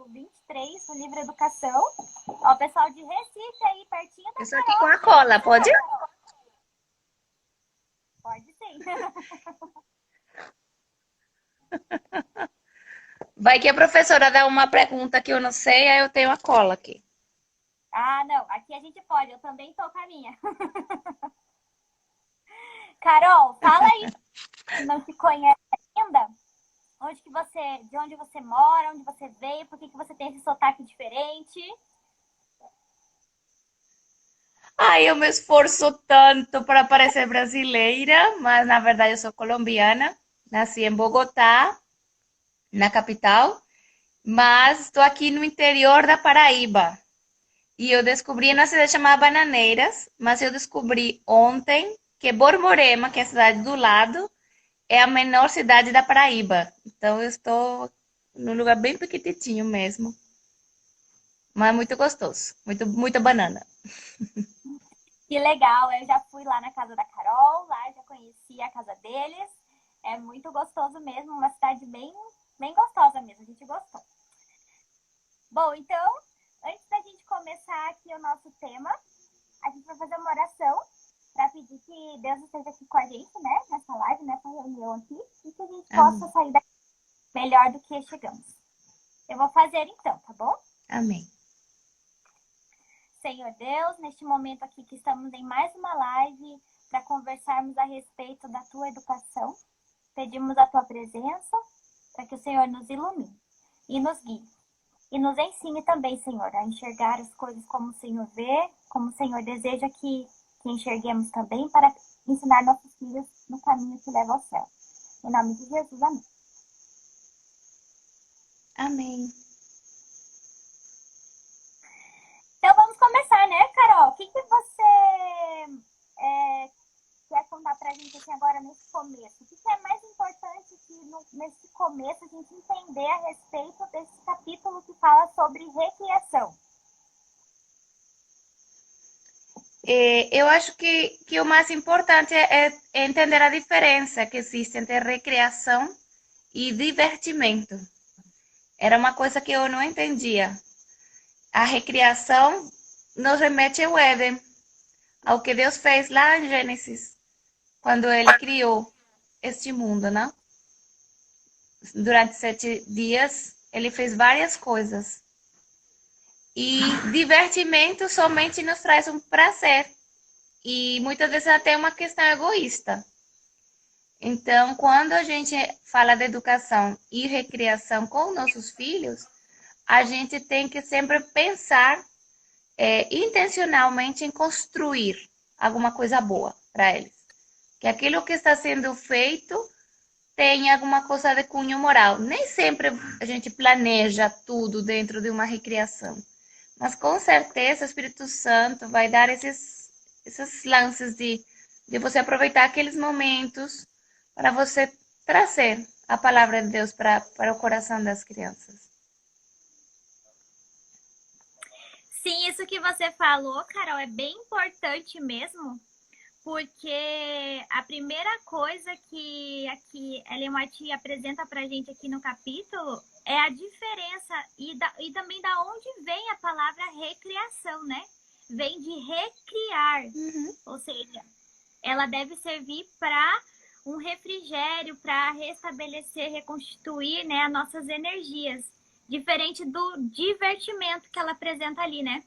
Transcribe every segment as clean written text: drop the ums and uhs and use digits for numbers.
23, no livro Educação. Ó, o pessoal de Recife aí, pertinho da Eu sou aqui Carol. com a cola, pode? Pode sim. Vai que a professora dá uma pergunta que eu não sei, aí eu tenho a cola aqui. Ah, não, aqui a gente pode, eu também tô com a minha. Carol, fala aí, se não te conhece ainda, de onde você mora, onde você veio, por que você tem esse sotaque diferente? Ai, eu me esforço tanto para parecer brasileira, mas na verdade eu sou colombiana. Nasci em Bogotá, na capital, mas estou aqui no interior da Paraíba. E eu descobri na cidade chamada Bananeiras, mas eu descobri ontem que Borborema, que é a cidade do lado, é a menor cidade da Paraíba. Então eu estou num lugar bem pequititinho mesmo, mas muito gostoso, muita banana. Que legal, eu já fui lá na casa da Carol, lá já conheci a casa deles. É muito gostoso mesmo, uma cidade bem gostosa mesmo, a gente gostou. Bom, então, antes da gente começar aqui o nosso tema, a gente vai fazer uma oração para pedir que Deus esteja aqui com a gente, né, nessa live, nessa reunião aqui, e que a gente possa Amém. sair daqui melhor do que chegamos. Eu vou fazer então, tá bom? Amém. Senhor Deus, neste momento aqui que estamos em mais uma live para conversarmos a respeito da tua educação, pedimos a tua presença para que o Senhor nos ilumine e nos guie. E nos ensine também, Senhor, a enxergar as coisas como o Senhor vê, como o Senhor deseja que enxerguemos também para ensinar nossos filhos no caminho que leva ao céu. Em nome de Jesus, amém. Amém. Então vamos começar, né, Carol? O que você quer contar pra gente assim, agora nesse começo? O que é mais importante que nesse começo a gente entender a respeito desse capítulo que fala sobre recriação? Eu acho que o mais importante é entender a diferença que existe entre recreação e divertimento. Era uma coisa que eu não entendia. A recriação nos remete ao Éden, ao que Deus fez lá em Gênesis, quando ele criou este mundo, né? Durante 7 dias, ele fez várias coisas. E divertimento somente nos traz um prazer. E muitas vezes até uma questão egoísta. Então, quando a gente fala de educação e recriação com nossos filhos, a gente tem que sempre pensar intencionalmente em construir alguma coisa boa para eles. Que aquilo que está sendo feito tenha alguma coisa de cunho moral. Nem sempre a gente planeja tudo dentro de uma recriação. Mas com certeza o Espírito Santo vai dar esses lances de você aproveitar aqueles momentos para você trazer a palavra de Deus para o coração das crianças. Sim, isso que você falou, Carol, é bem importante mesmo, porque a primeira coisa que aqui Ellen White apresenta pra gente aqui no capítulo é a diferença e também da onde vem a palavra recriação, né? Vem de recriar, ou seja, ela deve servir para um refrigério, para restabelecer, reconstituir, né, as nossas energias, diferente do divertimento que ela apresenta ali, né?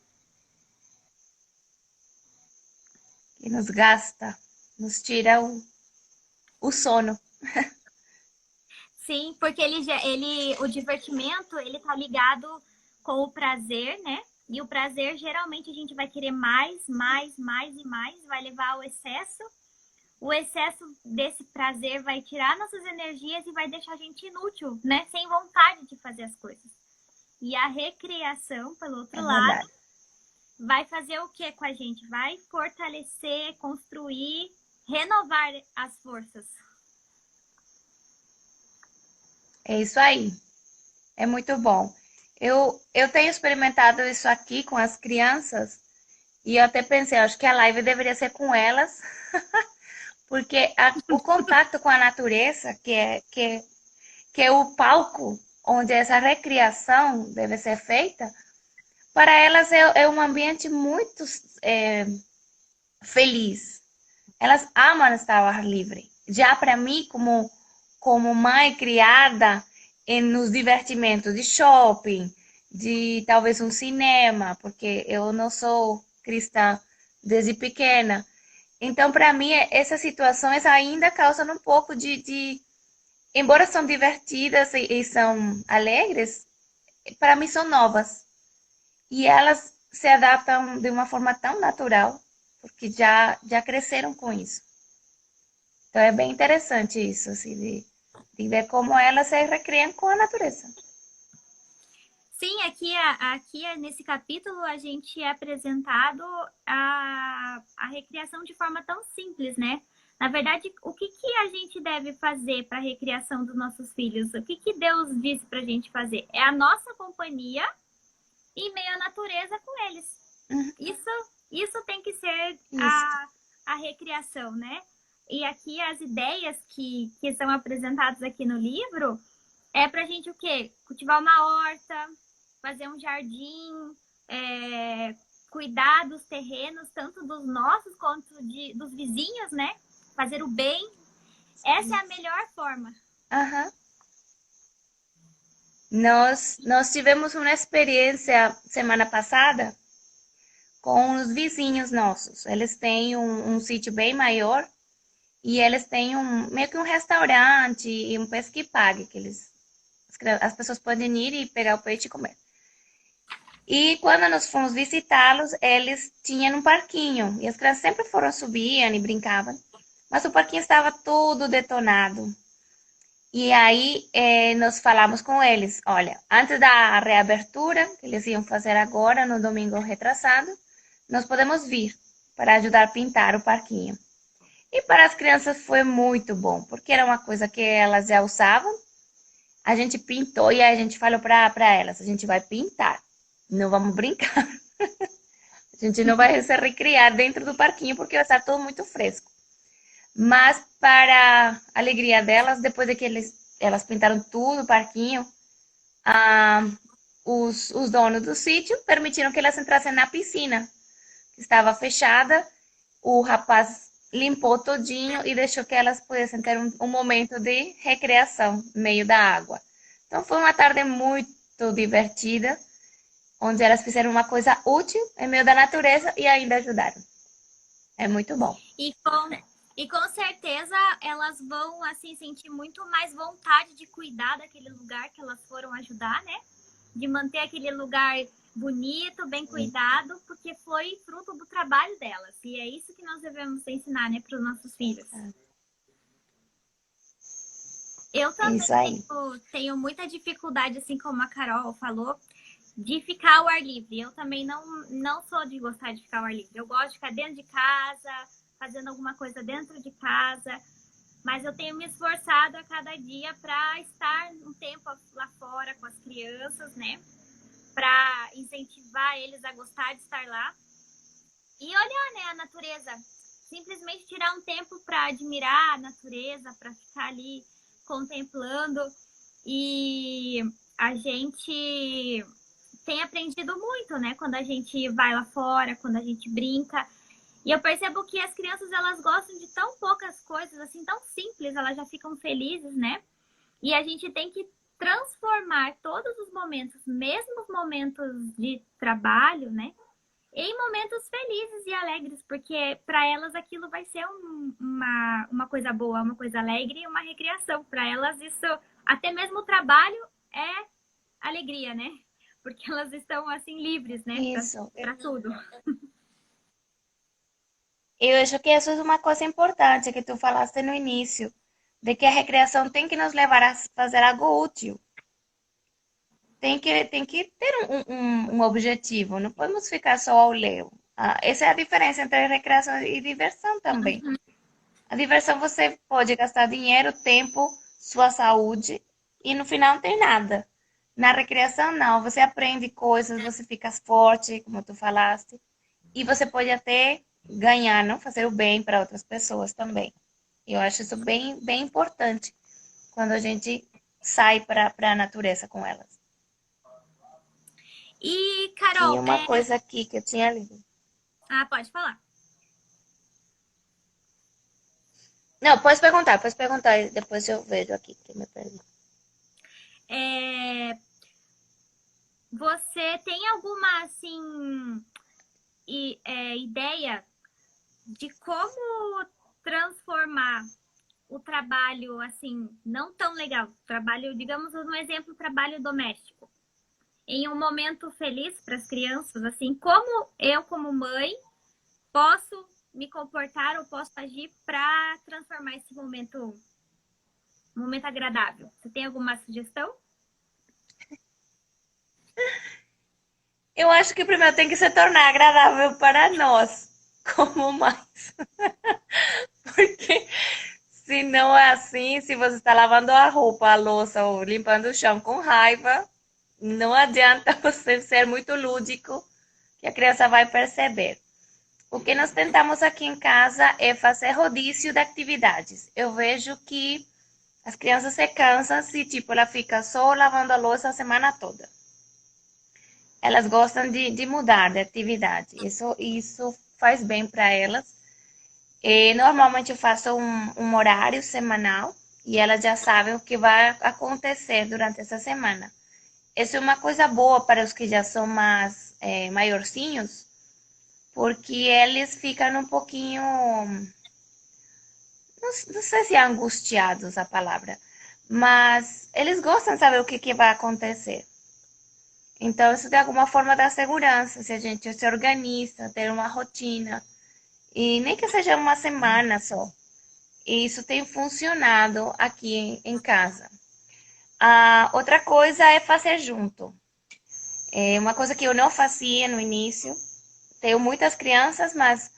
Que nos gasta, nos tira o sono. Sim, porque o divertimento, ele tá ligado com o prazer, né? E o prazer, geralmente, a gente vai querer mais, mais, mais e mais, vai levar ao excesso. O excesso desse prazer vai tirar nossas energias e vai deixar a gente inútil, né? Sem vontade de fazer as coisas. E a recreação, pelo outro lado, vai fazer o que com a gente? Vai fortalecer, construir, renovar as forças. É isso aí. É muito bom. Eu tenho experimentado isso aqui com as crianças e eu até pensei, acho que a live deveria ser com elas, porque o contato com a natureza, que é o palco onde essa recriação deve ser feita, para elas é um ambiente muito feliz. Elas amam estar ao ar livre. Já para mim, como mãe criada nos divertimentos de shopping, de talvez um cinema, porque eu não sou cristã desde pequena. Então, para mim, essas situações ainda causam um pouco embora são divertidas e são alegres, para mim são novas. E elas se adaptam de uma forma tão natural, porque já cresceram com isso. Então é bem interessante isso, assim, de ver como elas se recriam com a natureza. Sim, aqui nesse capítulo a gente é apresentado a recriação de forma tão simples, né? Na verdade, o que, que a gente deve fazer para a recriação dos nossos filhos? O que, que Deus disse para a gente fazer? É a nossa companhia em meio à natureza com eles. Uhum. Isso tem que ser a recriação, né? E aqui as ideias que são apresentadas aqui no livro é pra gente o quê? Cultivar uma horta, fazer um jardim, cuidar dos terrenos, tanto dos nossos quanto dos vizinhos, né? Fazer o bem. Essa é a melhor forma. Uhum. Nós tivemos uma experiência semana passada com os vizinhos nossos. Eles têm um sítio bem maior e eles têm meio que um restaurante e um pesque e pague, as pessoas podem ir e pegar o peixe e comer. E quando nós fomos visitá-los, eles tinham um parquinho. E as crianças sempre foram, subiam e brincavam. Mas o parquinho estava todo detonado. E aí nós falamos com eles, olha, antes da reabertura, que eles iam fazer agora, no domingo retrasado, nós podemos vir para ajudar a pintar o parquinho. E para as crianças foi muito bom, porque era uma coisa que elas já usavam. A gente pintou e a gente falou para elas, a gente vai pintar, não vamos brincar. A gente não vai se recriar dentro do parquinho, porque vai estar tudo muito fresco. Mas para a alegria delas, depois de que elas pintaram tudo o parquinho, os donos do sítio permitiram que elas entrassem na piscina, que estava fechada. O rapaz limpou todinho e deixou que elas pudessem ter um momento de recreação no meio da água. Então foi uma tarde muito divertida, onde elas fizeram uma coisa útil em meio da natureza e ainda ajudaram. É muito bom. E com certeza elas vão assim sentir muito mais vontade de cuidar daquele lugar que elas foram ajudar, né? De manter aquele lugar bonito, bem cuidado, porque foi fruto do trabalho delas. E é isso que nós devemos ensinar, né, para os nossos filhos. Eu também tenho muita dificuldade, assim como a Carol falou, de ficar ao ar livre. Eu também não sou de gostar de ficar ao ar livre. Eu gosto de ficar dentro de casa, fazendo alguma coisa dentro de casa, mas eu tenho me esforçado a cada dia para estar um tempo lá fora com as crianças, né? Para incentivar eles a gostar de estar lá e olhar, né, a natureza. Simplesmente tirar um tempo para admirar a natureza, para ficar ali contemplando. E a gente tem aprendido muito, né? Quando a gente vai lá fora, quando a gente brinca. E eu percebo que as crianças, elas gostam de tão poucas coisas, assim, tão simples, elas já ficam felizes, né? E a gente tem que transformar todos os momentos, mesmo os momentos de trabalho, né? Em momentos felizes e alegres, porque para elas aquilo vai ser uma coisa boa, uma coisa alegre e uma recreação. Para elas isso, até mesmo o trabalho é alegria, né? Porque elas estão assim livres, né? Para tudo. Eu acho que isso é uma coisa importante que tu falaste no início, de que a recreação tem que nos levar a fazer algo útil. Tem que ter um objetivo, não podemos ficar só ao leu. Essa é a diferença entre recreação e diversão também. A diversão você pode gastar dinheiro, tempo, sua saúde e no final não tem nada. Na recreação não, você aprende coisas, você fica forte, como tu falaste, e você pode até ganhar, não fazer o bem para outras pessoas também. Eu acho isso bem importante quando a gente sai para a natureza com elas. E, E Carol, uma coisa aqui que eu tinha lido. pode falar. Não, pode perguntar, e depois eu vejo aqui que me perdi. É, Você tem alguma, assim, ideia de como transformar o trabalho, assim, não tão legal, trabalho, digamos um exemplo, trabalho doméstico, em um momento feliz para as crianças, assim, como eu, como mãe, posso me comportar ou posso agir para transformar esse momento, um momento agradável? Você tem alguma sugestão? Eu acho que primeiro tem que se tornar agradável para nós, como mães. Porque se não é assim, se você está lavando a roupa, a louça ou limpando o chão com raiva, não adianta você ser muito lúdico, que a criança vai perceber. O que nós tentamos aqui em casa é fazer rodízio de atividades. Eu vejo que as crianças se cansam se, tipo, ela fica só lavando a louça a semana toda. Elas gostam de mudar de atividade. Isso faz bem para elas. E, normalmente eu faço um horário semanal e elas já sabem o que vai acontecer durante essa semana. Isso é uma coisa boa para os que já são mais maiorzinhos, porque eles ficam um pouquinho, não sei se é angustiados a palavra, mas eles gostam de saber o que vai acontecer. Então, isso de alguma forma dá segurança, se a gente se organiza, ter uma rotina, e nem que seja uma semana só. E isso tem funcionado aqui em casa. A outra coisa é fazer junto. É uma coisa que eu não fazia no início. Tenho muitas crianças, mas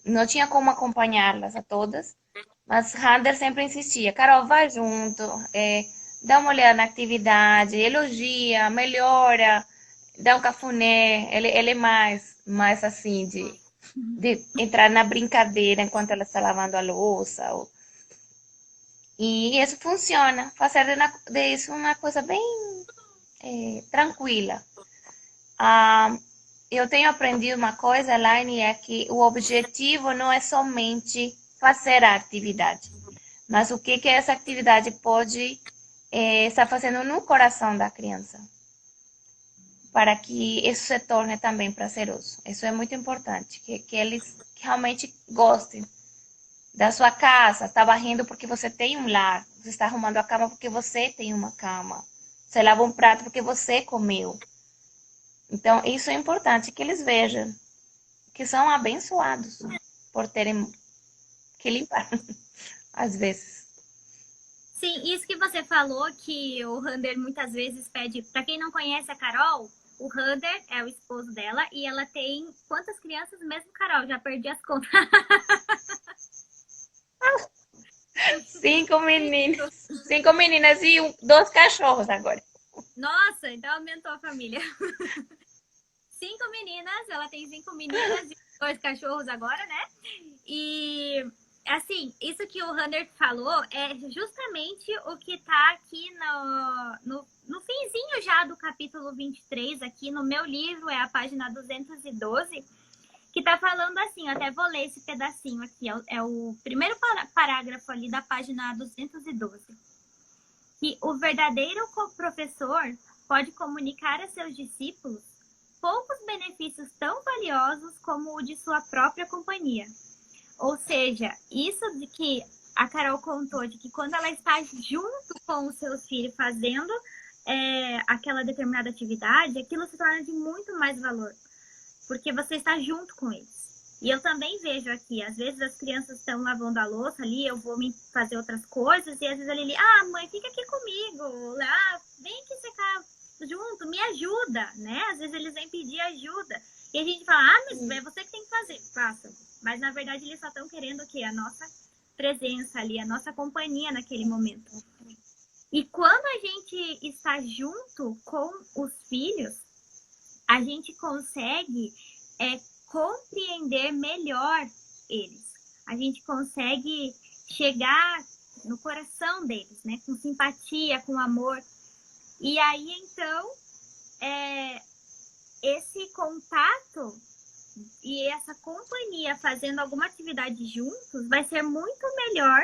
não tinha como acompanhá-las a todas. Mas Rander sempre insistia, Carol, vai junto, dá uma olhada na atividade, elogia, melhora, dá um cafuné. Ele é mais assim, de entrar na brincadeira enquanto ela está lavando a louça. E isso funciona, fazer de isso uma coisa bem tranquila. Ah, eu tenho aprendido uma coisa, Elaine, é que o objetivo não é somente fazer a atividade, mas o que essa atividade pode estar fazendo no coração da criança, para que isso se torne também prazeroso. Isso é muito importante, que eles realmente gostem da sua casa, está varrendo porque você tem um lar, você está arrumando a cama porque você tem uma cama, você lava um prato porque você comeu. Então, isso é importante que eles vejam que são abençoados por terem que limpar, às vezes. Sim, isso que você falou, que o Rander muitas vezes pede. Para quem não conhece a Carol, o Rander é o esposo dela e ela tem quantas crianças mesmo, Carol? Já perdi as contas. 5 meninas e 2 cachorros agora. Nossa, então aumentou a família. 5 meninas, ela tem 5 meninas e 2 cachorros agora, né? E assim, isso que o Hunter falou é justamente o que tá aqui no finzinho já do capítulo 23, aqui no meu livro, é a página 212, que tá falando assim, eu até vou ler esse pedacinho aqui, é o primeiro parágrafo ali da página 212. Que o verdadeiro professor pode comunicar a seus discípulos poucos benefícios tão valiosos como o de sua própria companhia. Ou seja, isso de que a Carol contou, de que quando ela está junto com os seus filhos fazendo aquela determinada atividade, aquilo se torna de muito mais valor, porque você está junto com eles. E eu também vejo aqui, às vezes as crianças estão lavando a louça ali, eu vou me fazer outras coisas, e às vezes ele, mãe, fica aqui comigo, vem aqui secar junto, me ajuda, né? Às vezes eles vêm pedir ajuda. E a gente fala, mas é você que tem que fazer, faça. Mas na verdade eles só estão querendo o quê? A nossa presença ali, a nossa companhia naquele momento. E quando a gente está junto com os filhos, a gente consegue compreender melhor eles. A gente consegue chegar no coração deles, né? Com simpatia, com amor. E aí, então, esse contato e essa companhia fazendo alguma atividade juntos vai ser muito melhor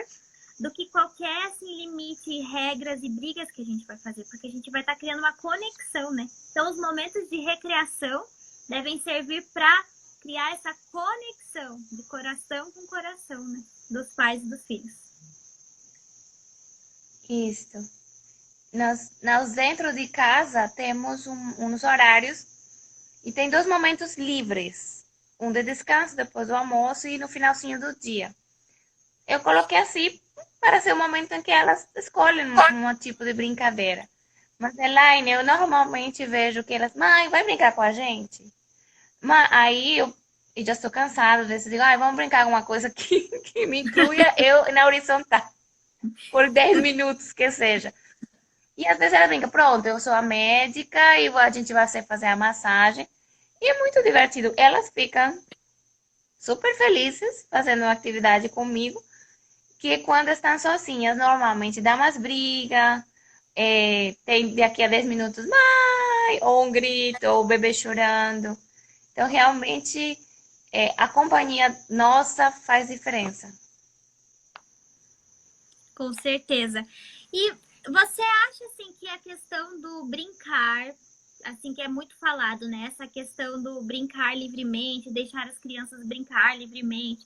do que qualquer assim, limite, regras e brigas que a gente vai fazer, porque a gente vai estar criando uma conexão, né? Então, os momentos de recreação devem servir para criar essa conexão de coração com coração, né? Dos pais e dos filhos. Isso. Nós dentro de casa temos uns horários e tem 2 momentos livres. Um de descanso, depois do almoço e no finalzinho do dia. Eu coloquei assim para ser o momento em que elas escolhem um tipo de brincadeira. Mas, Elaine, eu normalmente vejo que elas, mãe, vai brincar com a gente? Aí eu já estou cansada desse, digo, vamos brincar com uma coisa que me inclua eu na horizontal, por 10 minutos que seja. E às vezes ela brinca, pronto, eu sou a médica e a gente vai fazer a massagem. E é muito divertido. Elas ficam super felizes fazendo uma atividade comigo, que quando estão sozinhas, normalmente dá umas brigas, tem daqui a 10 minutos, mãe, ou um grito, ou o bebê chorando. Então, realmente, a companhia nossa faz diferença. Com certeza. E você acha assim que a questão do brincar, assim que é muito falado, né? Essa questão do brincar livremente, deixar as crianças brincar livremente,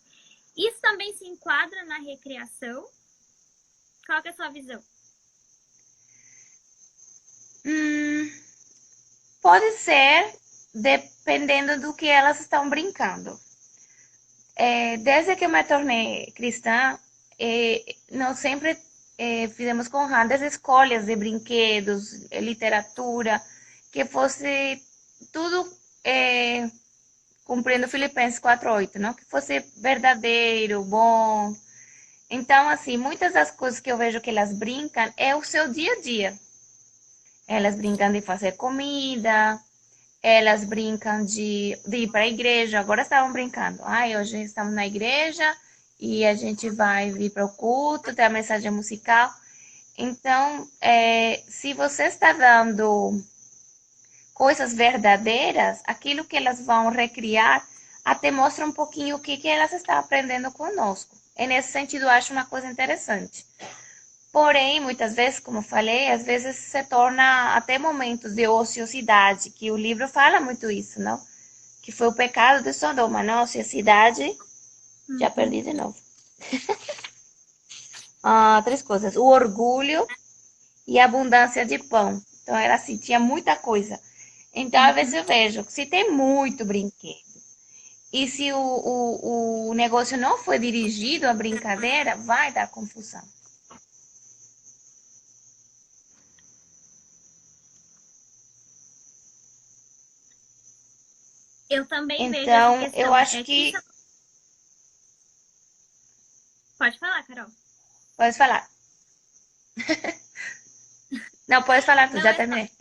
isso também se enquadra na recreação? Qual que é a sua visão? Pode ser, dependendo do que elas estão brincando. Desde que eu me tornei cristã, nós sempre fizemos com grandes escolhas de brinquedos, literatura, que fosse tudo cumprindo Filipenses 4:8, não? Que fosse verdadeiro, bom. Então, assim, muitas das coisas que eu vejo que elas brincam é o seu dia a dia. Elas brincam de fazer comida, elas brincam de ir para a igreja. Agora estavam brincando. Hoje estamos na igreja e a gente vai vir para o culto, tem a mensagem musical. Então, se você está dando coisas verdadeiras, aquilo que elas vão recriar até mostra um pouquinho o que elas estão aprendendo conosco. E nesse sentido, eu acho uma coisa interessante. Porém, muitas vezes, como eu falei, às vezes se torna até momentos de ociosidade, que o livro fala muito isso, não? Que foi o pecado de Sodoma, não? Ociosidade, já perdi de novo. 3 coisas, o orgulho e a abundância de pão. Então, era assim, tinha muita coisa. Então, às vezes eu vejo que se tem muito brinquedo, e se o negócio não foi dirigido à brincadeira, vai dar confusão. Eu também vejo Então, essa questão. eu acho que... Pode falar, Carol. Pode falar. Não, pode falar, tu Não, já terminei.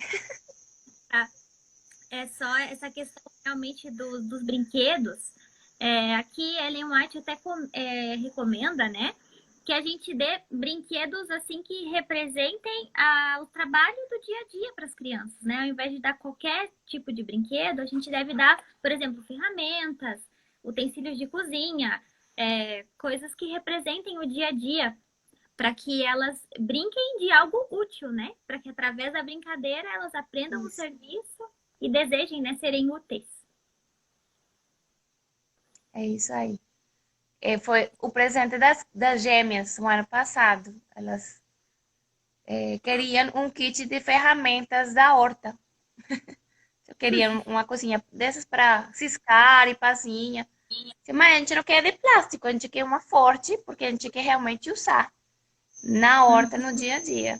É só essa questão realmente dos brinquedos. Aqui, Ellen White até recomenda, né? Que a gente dê brinquedos assim que representem o trabalho do dia a dia para as crianças, né? Ao invés de dar qualquer tipo de brinquedo, a gente deve dar, por exemplo, ferramentas, utensílios de cozinha, coisas que representem o dia a dia, para que elas brinquem de algo útil, né? Para que através da brincadeira elas aprendam o serviço e desejem, né, serem úteis. É isso aí. Foi o presente das gêmeas no ano passado. Elas queriam um kit de ferramentas da horta. Eu queria uma coisinha dessas para ciscar e pazinha. Mas a gente não quer de plástico, a gente quer uma forte, porque a gente quer realmente usar na horta, no dia a dia.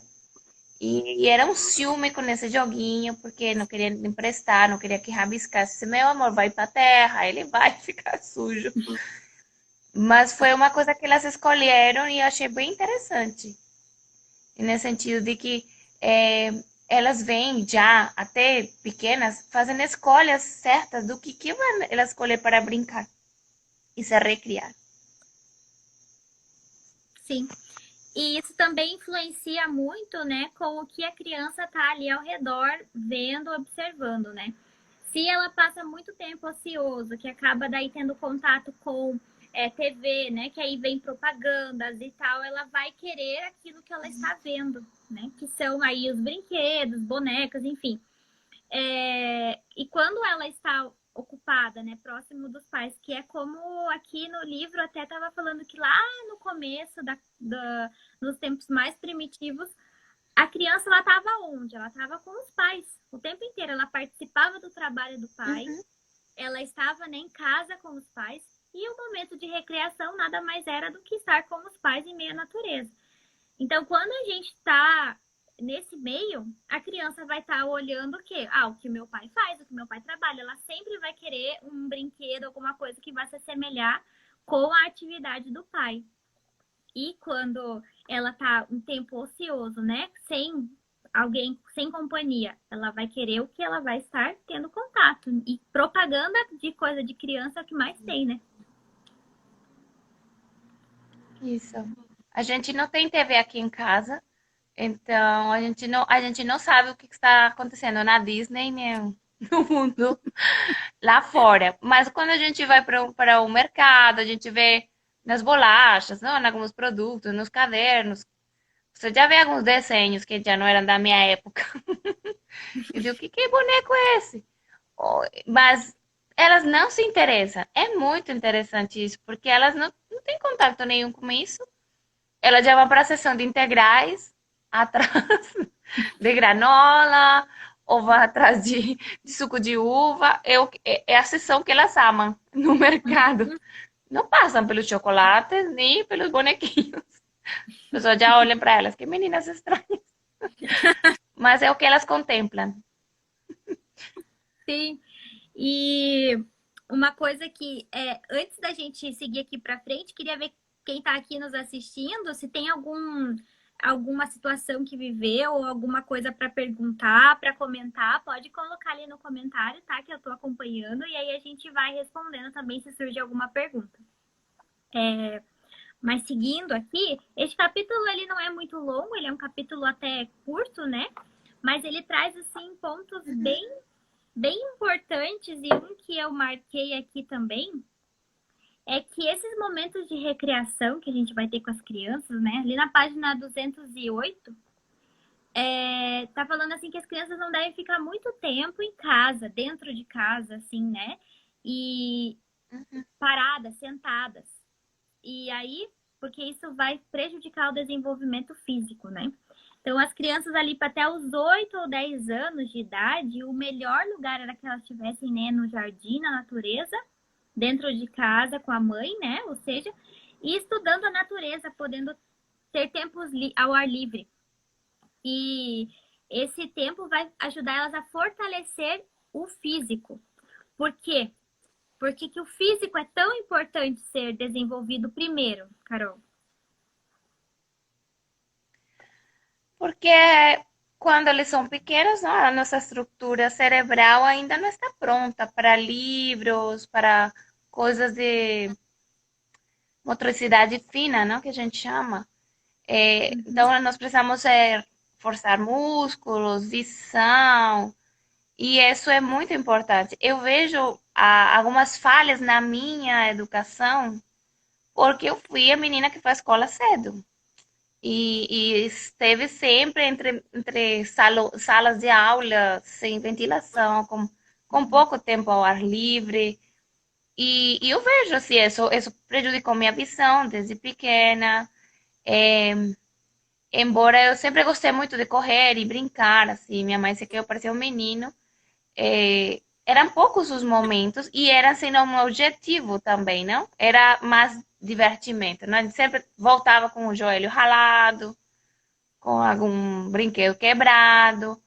E era um ciúme com esse joguinho, porque não queria emprestar, não queria que rabiscasse. Meu amor, vai pra terra, ele vai ficar sujo. Mas foi uma coisa que elas escolheram e eu achei bem interessante. E nesse sentido de que elas vêm já, até pequenas, fazendo escolhas certas do que vão elas escolher para brincar e se recriar. Sim. E isso também influencia muito, né, com o que a criança tá ali ao redor vendo, observando, né? Se ela passa muito tempo ocioso, que acaba daí tendo contato com TV, né, que aí vem propagandas e tal, ela vai querer aquilo que ela está vendo, né, que são aí os brinquedos, bonecas, enfim. E quando ela está ocupada, né, próximo dos pais, que é como aqui no livro até estava falando que lá no começo nos tempos mais primitivos, a criança ela estava onde? Ela estava com os pais o tempo inteiro. Ela participava do trabalho do pai, Uhum. ela estava, né, em casa com os pais e o momento de recreação nada mais era do que estar com os pais em meio à natureza. Então, quando a gente está nesse meio, a criança vai estar olhando o quê? Ah, o que meu pai faz, o que meu pai trabalha. Ela sempre vai querer um brinquedo, alguma coisa que vai se assemelhar com a atividade do pai. E quando ela tá um tempo ocioso, né? Sem alguém, sem companhia, ela vai querer o que ela vai estar tendo contato. E propaganda de coisa de criança é o que mais tem, né? Isso. A gente não tem TV aqui em casa, então a gente não sabe o que está acontecendo na Disney, nem no mundo lá fora. Mas quando a gente vai para o mercado, a gente vê nas bolachas, não, em alguns produtos, nos cadernos. Você já vê alguns desenhos que já não eram da minha época. Eu digo, que boneco é esse? Mas elas não se interessam. É muito interessante isso, porque elas não têm contato nenhum com isso. Elas já vão para a sessão de integrais, atrás de granola, ou vão atrás de suco de uva. É a sessão que elas amam no mercado. Não passam pelos chocolates nem pelos bonequinhos. As pessoas já olham para elas, que meninas estranhas. Mas é o que elas contemplam. Sim. E uma coisa que antes da gente seguir aqui para frente, queria ver quem está aqui nos assistindo, se tem alguma situação que viveu ou alguma coisa para perguntar, para comentar, pode colocar ali no comentário, tá? Que eu estou acompanhando e aí a gente vai respondendo também se surge alguma pergunta. Mas seguindo aqui, este capítulo ele não é muito longo, ele é um capítulo até curto, né? Mas ele traz assim pontos bem importantes e um que eu marquei aqui também é que esses momentos de recreação que a gente vai ter com as crianças, né? Ali na página 208, tá falando assim que as crianças não devem ficar muito tempo em casa, dentro de casa, assim, né? E paradas, sentadas. E aí, porque isso vai prejudicar o desenvolvimento físico, né? Então, as crianças ali para até os 8 ou 10 anos de idade, o melhor lugar era que elas estivessem, né, no jardim, na natureza, dentro de casa com a mãe, né? Ou seja, e estudando a natureza, podendo ter tempos ao ar livre. E esse tempo vai ajudar elas a fortalecer o físico. Por quê? Porque que o físico é tão importante ser desenvolvido primeiro, Carol? Porque quando eles são pequenos, não, a nossa estrutura cerebral ainda não está pronta para livros, para coisas de motricidade fina, não, que a gente chama. Uhum. Então, nós precisamos forçar músculos, visão, e isso é muito importante. Eu vejo algumas falhas na minha educação, porque eu fui a menina que foi à escola cedo. E esteve sempre entre salas de aula, sem ventilação, com pouco tempo ao ar livre. E eu vejo assim, isso prejudicou minha visão desde pequena. É, embora eu sempre gostei muito de correr e brincar, assim, minha mãe disse que eu parecia um menino. Eram poucos os momentos e era sem um objetivo também, não? Era mais divertimento, não? A gente sempre voltava com o joelho ralado, com algum brinquedo quebrado.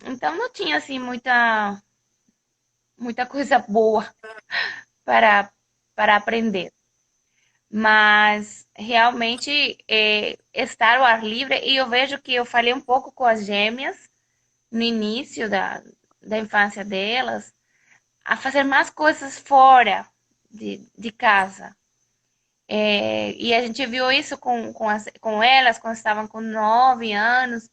Então não tinha assim muita coisa boa para para aprender. Mas realmente estar ao ar livre, e eu vejo que eu falei um pouco com as gêmeas no início da infância delas, a fazer mais coisas fora de casa. E a gente viu isso com elas quando estavam com 9 anos.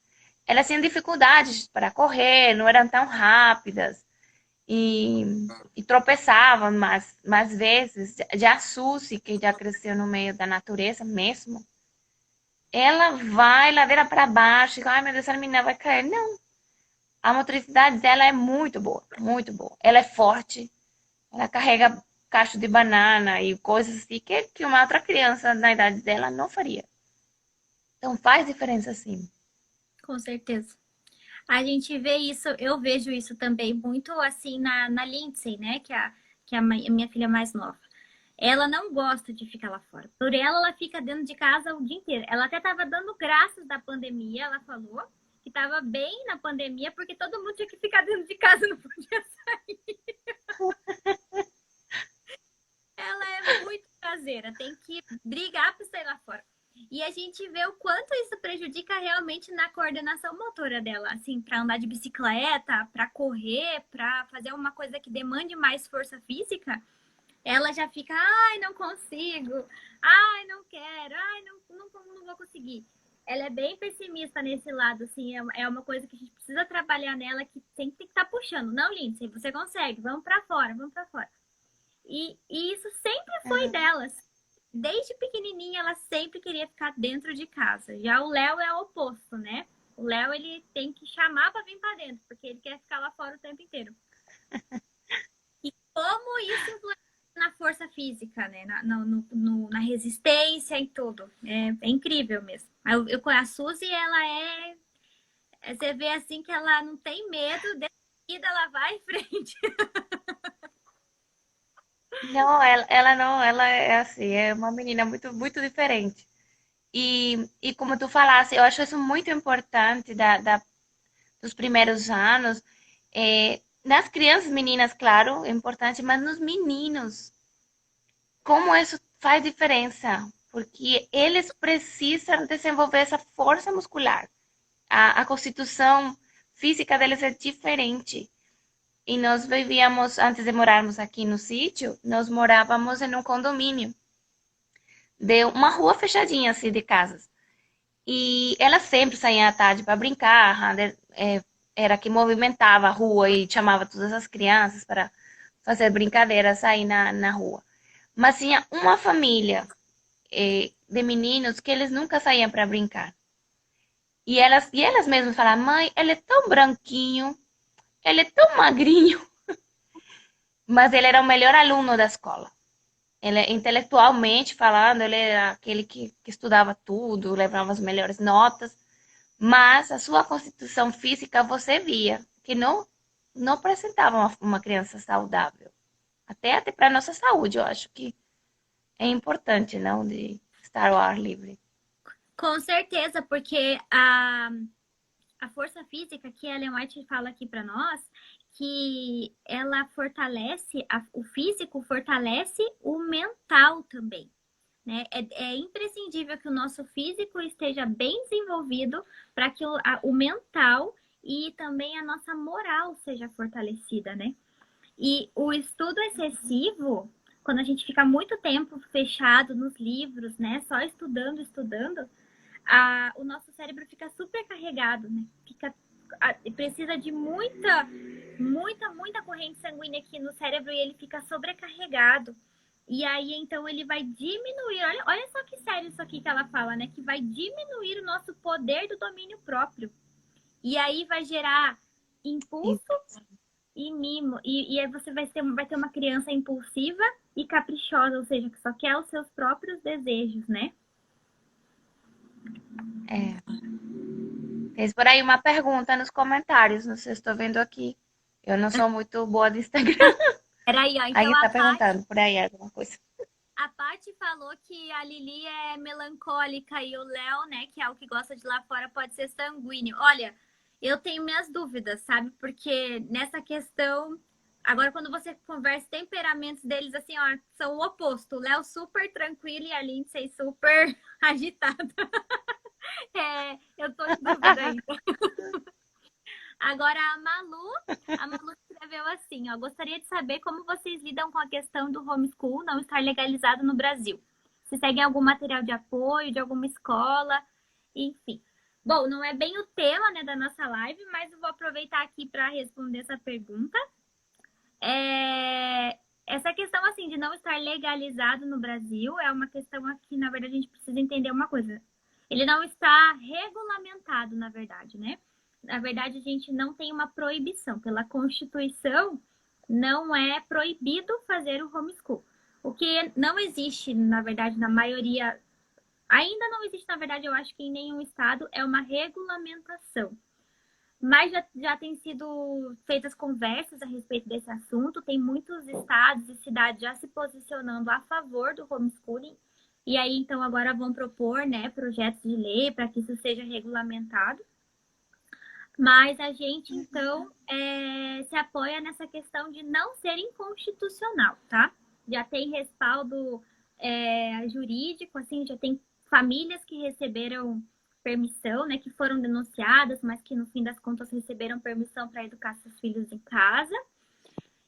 Elas tinham dificuldades para correr, não eram tão rápidas e, e tropeçavam mais vezes. Já a Suzy, que já cresceu no meio da natureza mesmo, ela vai ladeira para baixo, e, ai meu Deus, essa menina vai cair. Não, a motricidade dela é muito boa, muito boa. Ela é forte, ela carrega cacho de banana e coisas assim que uma outra criança na idade dela não faria. Então faz diferença sim. Com certeza. A gente vê isso, eu vejo isso também muito assim na Lindsay, né? A minha filha mais nova. Ela não gosta de ficar lá fora. Por ela fica dentro de casa o dia inteiro. Ela até estava dando graças da pandemia, ela falou que estava bem na pandemia, porque todo mundo tinha que ficar dentro de casa, não podia sair. Ela é muito caseira, tem que brigar para sair lá fora. E a gente vê o quanto isso prejudica realmente na coordenação motora dela, assim, para andar de bicicleta, para correr, para fazer uma coisa que demande mais força física, ela já fica, ai, não consigo, ai, não quero, ai, não vou conseguir. Ela é bem pessimista nesse lado, assim, é uma coisa que a gente precisa trabalhar nela, que tem que estar puxando. Não, Lindsay, você consegue, vamos para fora, vamos para fora. E isso sempre foi delas. Desde pequenininha, ela sempre queria ficar dentro de casa. Já o Léo é o oposto, né? O Léo, ele tem que chamar para vir para dentro, porque ele quer ficar lá fora o tempo inteiro. E como isso influencia na força física, né? Na resistência e tudo. É incrível mesmo. A Suzy, ela é... Você vê assim que ela não tem medo, decidida, ela vai em frente. Não, ela não, ela é assim, é uma menina muito, muito diferente. E como tu falaste, eu acho isso muito importante dos primeiros anos. Nas crianças meninas, claro, é importante, mas nos meninos, como isso faz diferença? Porque eles precisam desenvolver essa força muscular. A constituição física deles é diferente. E nós vivíamos, antes de morarmos aqui no sítio, nós morávamos em um condomínio de uma rua fechadinha assim de casas. E elas sempre saíam à tarde para brincar, né? Era que movimentava a rua e chamava todas as crianças para fazer brincadeiras aí na rua. Mas tinha uma família de meninos que eles nunca saíam para brincar. E elas mesmas falavam, mãe, ele é tão branquinho, ele é tão magrinho, mas ele era o melhor aluno da escola. Ele, intelectualmente falando, ele era aquele que estudava tudo, levava as melhores notas, mas a sua constituição física você via que não apresentava uma criança saudável. Até para a nossa saúde, eu acho que é importante, não, de estar ao ar livre. Com certeza, porque a força física que a Ellen White fala aqui para nós, que ela fortalece, o físico fortalece o mental também. Né? É imprescindível que o nosso físico esteja bem desenvolvido para que o mental e também a nossa moral seja fortalecida, né? E o estudo excessivo, quando a gente fica muito tempo fechado nos livros, né? Só estudando, o nosso cérebro fica supercarregado, né? Precisa de muita corrente sanguínea aqui no cérebro e ele fica sobrecarregado. E aí, então, ele vai diminuir. Olha só que sério isso aqui que ela fala, né? Que vai diminuir o nosso poder do domínio próprio. E aí vai gerar impulso e mimo. E aí você vai ter uma criança impulsiva e caprichosa, ou seja, que só quer os seus próprios desejos, né? Fez por aí uma pergunta nos comentários, não sei se estou vendo aqui. Eu não sou muito boa de Instagram. Peraí, ó. Então Aí está perguntando por aí alguma coisa. A Paty falou que a Lili é melancólica e o Léo, né, que é o que gosta de lá fora, pode ser sanguíneo. Olha, eu tenho minhas dúvidas, sabe? Porque nessa questão, agora quando você conversa, temperamentos deles, assim, ó, são o oposto. O Léo super tranquilo e a Lindsay super agitada. Eu tô em dúvida ainda. Agora a Malu escreveu assim, ó, gostaria de saber como vocês lidam com a questão do homeschool não estar legalizado no Brasil. se seguem algum material de apoio de alguma escola, enfim. Bom, não é bem o tema, né, da nossa live, mas eu vou aproveitar aqui para responder essa pergunta. Essa questão, assim, de não estar legalizado no Brasil é uma questão aqui, na verdade, a gente precisa entender uma coisa. Ele não está regulamentado, na verdade, né? Na verdade, a gente não tem uma proibição. Pela Constituição, não é proibido fazer o homeschool. O que não existe, na verdade, na maioria, ainda não existe, na verdade, eu acho que em nenhum estado, é uma regulamentação. Mas já tem sido feitas conversas a respeito desse assunto. Tem muitos estados e cidades já se posicionando a favor do homeschooling. E aí, então, agora vão propor, né, projetos de lei para que isso seja regulamentado. Mas a gente, então, se apoia nessa questão de não ser inconstitucional, tá? Já tem respaldo jurídico, assim, já tem famílias que receberam permissão, né, que foram denunciadas, mas que no fim das contas receberam permissão para educar seus filhos em casa.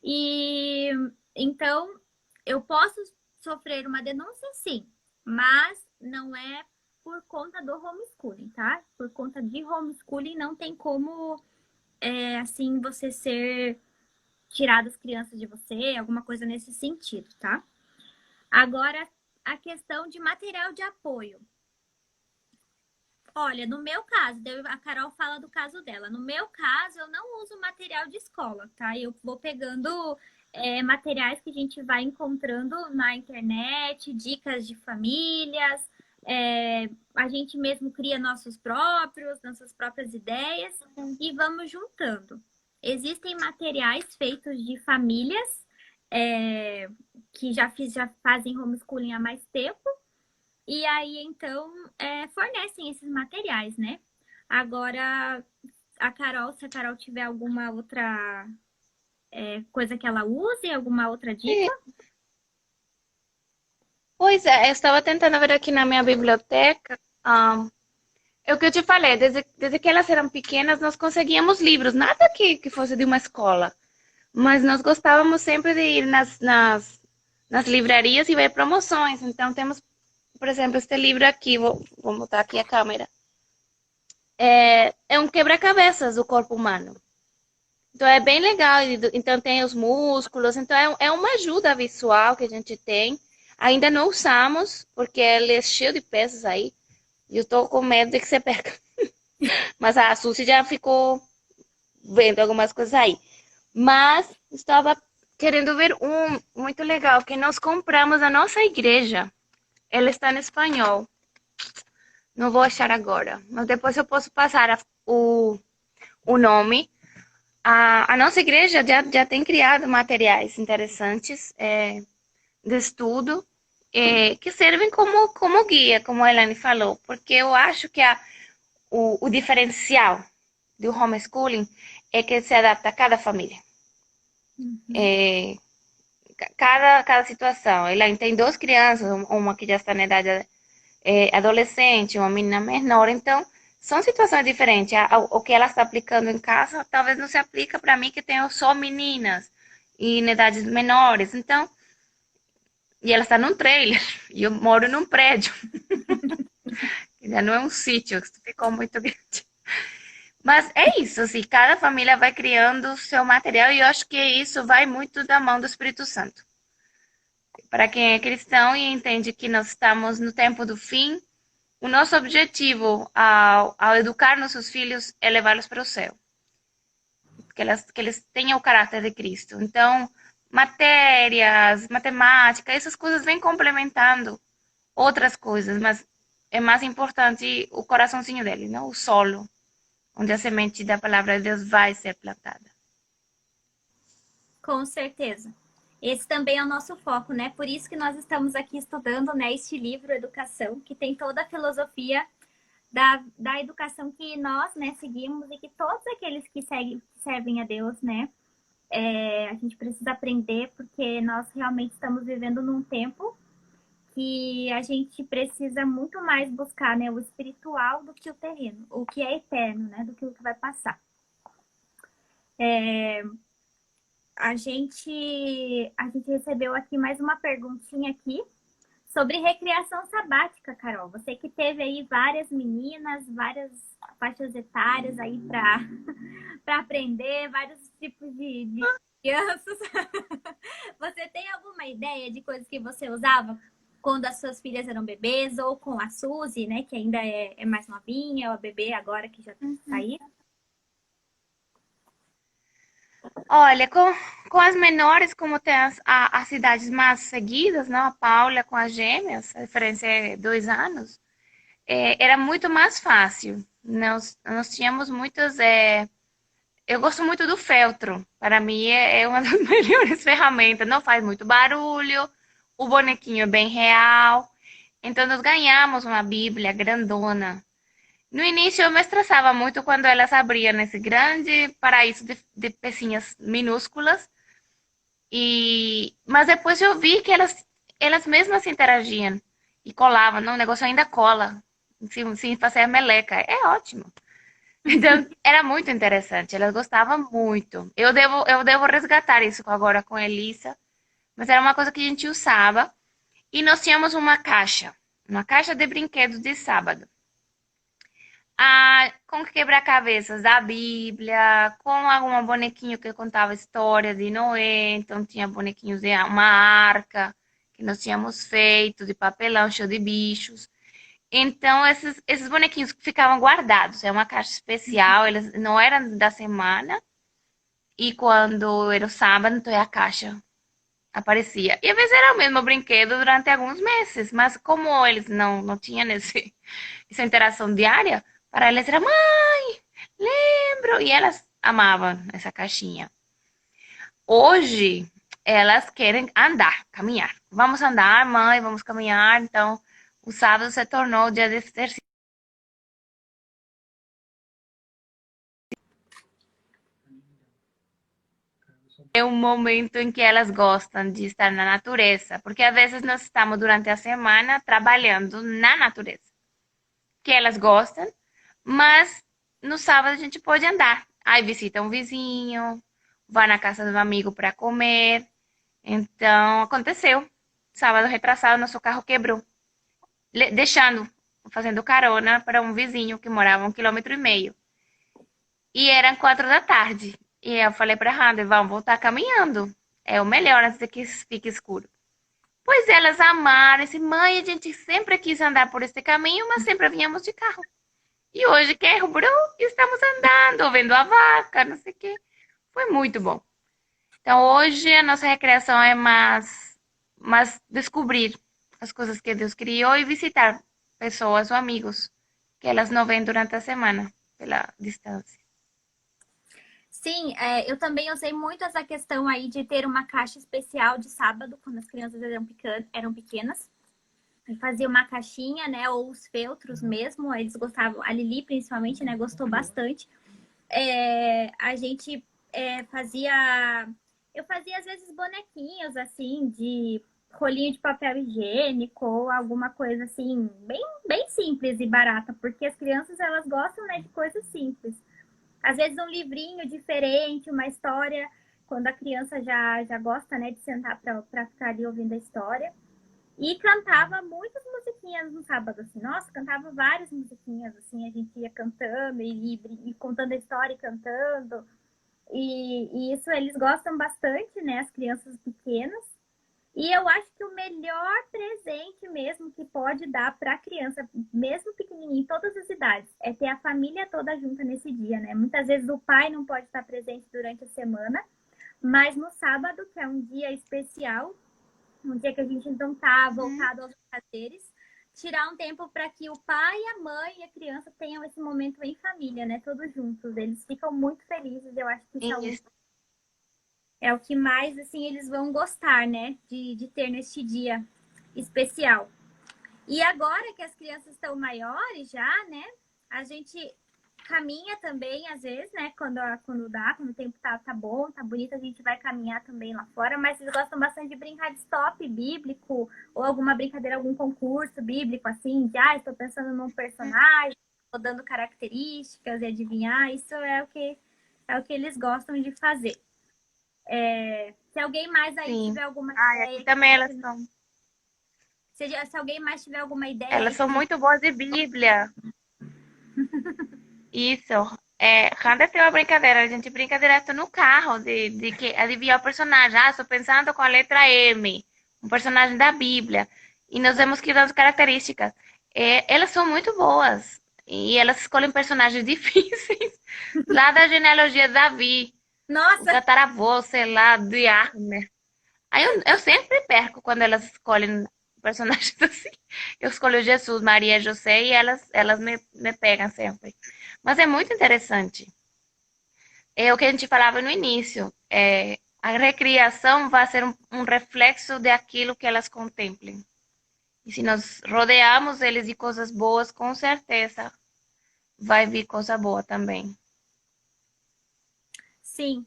E então eu posso sofrer uma denúncia, sim, mas não é por conta do homeschooling, tá? Por conta de homeschooling não tem como assim você ser tirar as crianças de você, alguma coisa nesse sentido, tá? Agora a questão de material de apoio. Olha, no meu caso, a Carol fala do caso dela. No meu caso, eu não uso material de escola, tá? Eu vou pegando materiais que a gente vai encontrando na internet, dicas de famílias, a gente mesmo cria nossos próprios, nossas próprias ideias e vamos juntando. Existem materiais feitos de famílias que já fazem homeschooling há mais tempo. E aí, então, fornecem esses materiais, né? Agora, se a Carol tiver alguma outra coisa que ela use, alguma outra dica? Pois é, eu estava tentando ver aqui na minha biblioteca. É o que eu te falei, desde que elas eram pequenas, nós conseguíamos livros, nada que fosse de uma escola. Mas nós gostávamos sempre de ir nas livrarias e ver promoções. Então, temos, por exemplo, este livro aqui, vou botar aqui a câmera. É um quebra-cabeças do corpo humano. Então, é bem legal. Então, tem os músculos. Então, é uma ajuda visual que a gente tem. Ainda não usamos, porque ele é cheio de peças aí. E eu tô com medo de que você perca. Mas a Suzy já ficou vendo algumas coisas aí. Mas estava querendo ver um muito legal que nós compramos na nossa igreja. Ele está em espanhol. Não vou achar agora, mas depois eu posso passar o nome. A nossa igreja já tem criado materiais interessantes de estudo que servem como guia, como a Elaine falou, porque eu acho que o diferencial do homeschooling é que se adapta a cada família. Uhum. Cada situação. Ela tem duas crianças, uma que já está na idade adolescente, uma menina menor, então são situações diferentes. O que ela está aplicando em casa talvez não se aplica para mim que tenho só meninas e em idades menores. Então, e ela está num trailer e eu moro num prédio. Já não é um sítio, que ficou muito grande. Mas é isso, assim, cada família vai criando o seu material e eu acho que isso vai muito da mão do Espírito Santo. Para quem é cristão e entende que nós estamos no tempo do fim, o nosso objetivo ao educar nossos filhos é levá-los para o céu. Que eles tenham o caráter de Cristo. Então, matérias, matemática, essas coisas vêm complementando outras coisas, mas é mais importante o coraçãozinho dele, não o solo, onde a semente da palavra de Deus vai ser plantada. Com certeza. Esse também é o nosso foco, né? Por isso que nós estamos aqui estudando, né, este livro, Educação, que tem toda a filosofia da educação que nós, né, seguimos e que todos aqueles que servem a Deus, né, a gente precisa aprender porque nós realmente estamos vivendo num tempo que a gente precisa muito mais buscar, né, o espiritual do que o terreno, o que é eterno, né, do que o que vai passar. A gente recebeu aqui mais uma perguntinha aqui Sobre recriação sabática, Carol. Você que teve aí várias meninas, várias faixas etárias aí para para aprender, vários tipos de crianças. Você tem alguma ideia de coisas que você usava quando as suas filhas eram bebês, ou com a Suzy, né, que ainda é mais novinha, ou a bebê agora que já tá aí? Olha, com as menores, como tem as cidades mais seguidas, não? A Paula com as gêmeas, a diferença é 2 anos, era muito mais fácil. Nós tínhamos muitas. Eu gosto muito do feltro. Para mim é uma das melhores ferramentas. Não faz muito barulho, o bonequinho é bem real. Então nós ganhamos uma Bíblia grandona. No início eu me estressava muito quando elas abriam esse grande paraíso de pecinhas minúsculas. Mas depois eu vi que elas mesmas interagiam e colavam. Não, o negócio ainda cola, sem fazer a meleca. É ótimo. Então, era muito interessante. Elas gostavam muito. Eu devo resgatar isso agora com a Elisa. Mas era uma coisa que a gente usava. E nós tínhamos uma caixa de brinquedos de sábado. Com quebra-cabeças da Bíblia, com alguma bonequinho que contava história de Noé. Então, tinha bonequinhos de uma arca que nós tínhamos feito, de papelão, cheio de bichos. Então, esses bonequinhos ficavam guardados. É uma caixa especial, eles não eram da semana. E quando era o sábado, então a caixa aparecia. E às vezes era o mesmo brinquedo durante alguns meses. Mas como eles não tinham essa interação diária, para eles era, mãe, lembro. E elas amavam essa caixinha. Hoje, elas querem andar, caminhar. Vamos andar, mãe, vamos caminhar. Então, o sábado se tornou o dia de exercício. É um momento em que elas gostam de estar na natureza, porque às vezes nós estamos durante a semana trabalhando na natureza, que elas gostam, mas no sábado a gente pode andar. Aí visita um vizinho, vai na casa de um amigo para comer. Então, aconteceu. Sábado retrasado, nosso carro quebrou, fazendo carona para um vizinho que morava 1,5 km. E eram 4 da tarde. E eu falei para a Hannah, vamos voltar caminhando. É o melhor antes de que fique escuro. Pois elas amaram. Disse, mãe, a gente sempre quis andar por este caminho, mas sempre vinhamos de carro. E hoje quebrou e estamos andando, vendo a vaca, não sei o quê. Foi muito bom. Então hoje a nossa recreação é mais descobrir as coisas que Deus criou e visitar pessoas ou amigos que elas não veem durante a semana pela distância. Sim, eu também usei muito essa questão aí de ter uma caixa especial de sábado, quando as crianças eram pequenas. Eu fazia uma caixinha, né? Ou os feltros mesmo. Eles gostavam, a Lili principalmente, né? Gostou bastante. A gente fazia. Eu fazia às vezes bonequinhos assim, de rolinho de papel higiênico ou alguma coisa assim, bem simples e barata, porque as crianças elas gostam, né, de coisas simples. Às vezes um livrinho diferente, uma história, quando a criança já gosta, né, de sentar para ficar ali ouvindo a história. E cantava muitas musiquinhas no sábado, assim. Nossa, cantava várias musiquinhas, assim. A gente ia cantando e contando a história e cantando. E isso eles gostam bastante, né? As crianças pequenas. E eu acho que o melhor presente mesmo que pode dar para a criança, mesmo pequenininha, em todas as idades, é ter a família toda junta nesse dia, né? Muitas vezes o pai não pode estar presente durante a semana, mas no sábado, que é um dia especial, um dia que a gente então tá voltado aos prazeres, tirar um tempo para que o pai, a mãe e a criança tenham esse momento em família, né? Todos juntos. Eles ficam muito felizes. Eu acho que isso é o que mais, assim, eles vão gostar, né? De ter neste dia especial. E agora que as crianças estão maiores já, né? A gente caminha também, às vezes, né? Quando dá, quando o tempo tá bom, tá bonito, a gente vai caminhar também lá fora. Mas eles gostam bastante de brincar de stop bíblico ou alguma brincadeira, algum concurso bíblico, assim, de, estou pensando num personagem, estou dando características e adivinhar. Isso é o que eles gostam de fazer. Se alguém mais aí Sim. tiver alguma Aqui ideia, também elas estão. Se alguém mais tiver alguma ideia Elas aí são também. muito boas de Bíblia. Isso. Hannah tem uma brincadeira, a gente brinca direto no carro de que adivinhar o personagem. Ah, estou pensando com a letra M, um personagem da Bíblia. E nós vemos que das características. Elas são muito boas. E elas escolhem personagens difíceis. Lá da genealogia de Davi, o Nossa, tataravô, sei lá, de Arner. Aí eu sempre perco quando elas escolhem personagens assim. Eu escolho Jesus, Maria, José e elas me pegam sempre. Mas é muito interessante. É o que a gente falava no início. A recriação vai ser um reflexo daquilo que elas contemplem. E se nós rodeamos eles de coisas boas, com certeza vai vir coisa boa também. sim.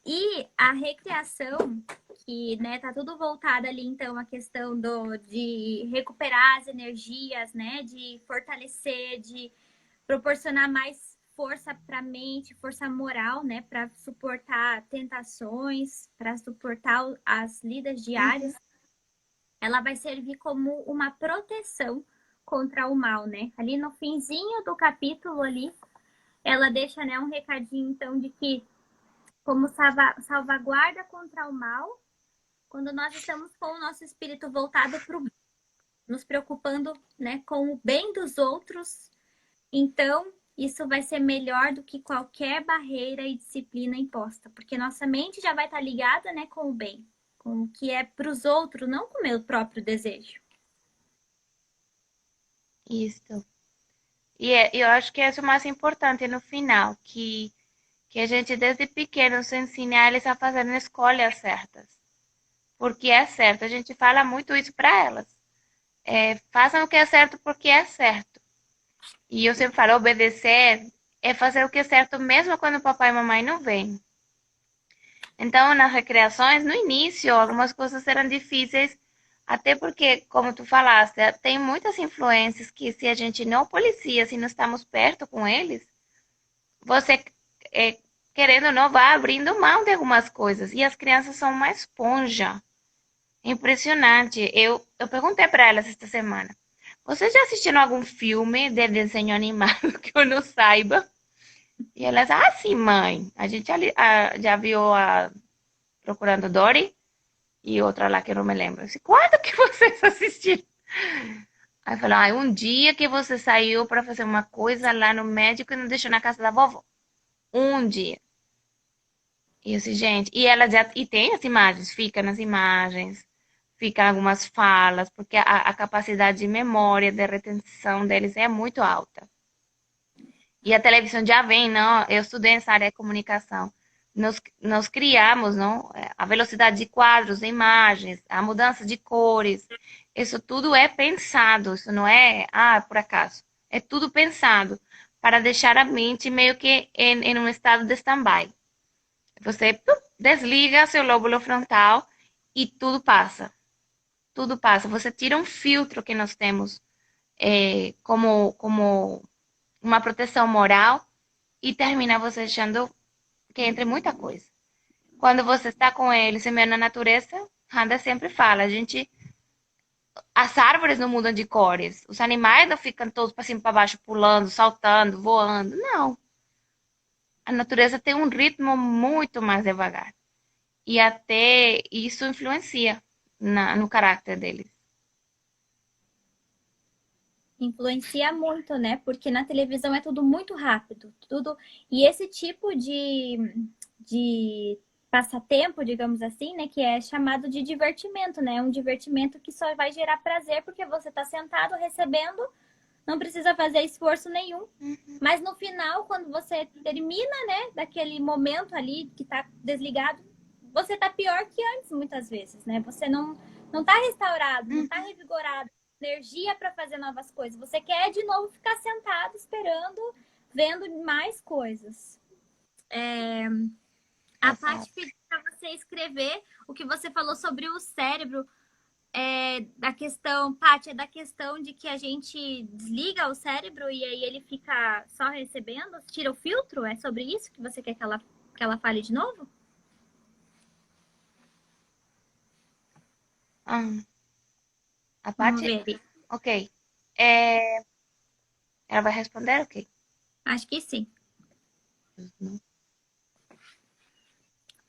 E a recriação, que né, tá tudo voltado ali, então, a questão de recuperar as energias, né? De fortalecer, de proporcionar mais força para a mente, força moral, né? Para suportar tentações, para suportar as lidas Uhum. diárias. Ela vai servir como uma proteção contra o mal, né? Ali no finzinho do capítulo ali, ela deixa, né, um recadinho, então, de que como salvaguarda contra o mal, quando nós estamos com o nosso espírito voltado para o bem, nos preocupando, né, com o bem dos outros, então isso vai ser melhor do que qualquer barreira e disciplina imposta, porque nossa mente já vai estar ligada, né, com o bem, com o que é para os outros, não com o meu próprio desejo. Isso. Eu acho que isso é o mais importante no final, que a gente desde pequenos ensine eles a fazerem escolhas certas. Porque é certo, a gente fala muito isso para elas. Façam o que é certo porque é certo. E eu sempre falo, obedecer é fazer o que é certo mesmo quando o papai e mamãe não vêm. Então, nas recreações, no início, algumas coisas eram difíceis, até porque, como tu falaste, tem muitas influências que se a gente não policia, se não estamos perto com eles, você, é, querendo ou não, vai abrindo mão de algumas coisas. E as crianças são uma esponja. Impressionante. Eu perguntei para elas esta semana. Vocês já assistiram algum filme de desenho animado que eu não saiba? E elas, sim, mãe. A gente já viu a Procurando Dory e outra lá que eu não me lembro. Eu disse, quando que vocês assistiram? Aí falou, um dia que você saiu para fazer uma coisa lá no médico e não deixou na casa da vovó. Um dia. E eu disse, gente, e tem as imagens, fica nas imagens, fica algumas falas, porque a capacidade de memória, de retenção deles é muito alta. E a televisão já vem, não? Eu estudei nessa área de comunicação. Nós criamos, não? A velocidade de quadros, de imagens, a mudança de cores. Isso tudo é pensado, isso não é, por acaso. É tudo pensado para deixar a mente meio que em um estado de stand-by. Você desliga seu lóbulo frontal e tudo passa. Tudo passa. Você tira um filtro que nós temos como uma proteção moral e termina você achando que entre muita coisa. Quando você está com ele, semeando na natureza, Randa sempre fala, as árvores não mudam de cores, os animais não ficam todos para cima e para baixo, pulando, saltando, voando. Não. A natureza tem um ritmo muito mais devagar. E até isso influencia no caráter deles. Influencia muito, né? Porque na televisão é tudo muito rápido, tudo. E esse tipo de passatempo, digamos assim, né? Que é chamado de divertimento, né? É um divertimento que só vai gerar prazer porque você está sentado recebendo, não precisa fazer esforço nenhum. Mas no final, quando você termina, né, daquele momento ali que tá desligado, você tá pior que antes, muitas vezes, né? Você não tá restaurado, não tá revigorado, energia para fazer novas coisas. Você quer de novo ficar sentado esperando, vendo mais coisas. A Paty Exato. pediu para você escrever o que você falou sobre o cérebro. Da questão, Paty, é da questão de que a gente desliga o cérebro e aí ele fica só recebendo, tira o filtro? É sobre isso que você quer que ela fale de novo? Ah. A Vamos parte ver. B. Ok. É, ela vai responder? Ok. Acho que sim.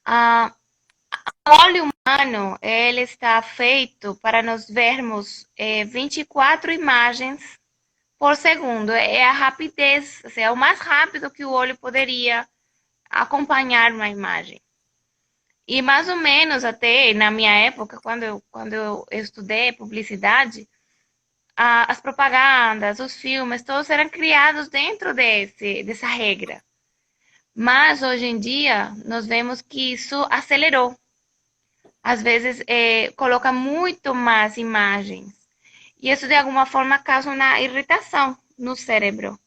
Ah, o olho humano, ele está feito para nós vermos 24 imagens por segundo. É a rapidez, assim, é o mais rápido que o olho poderia acompanhar uma imagem. E mais ou menos até na minha época, quando eu estudei publicidade, as propagandas, os filmes, todos eram criados dentro dessa regra. Mas hoje em dia, nós vemos que isso acelerou. Às vezes, coloca muito mais imagens. E isso, de alguma forma, causa uma irritação no cérebro.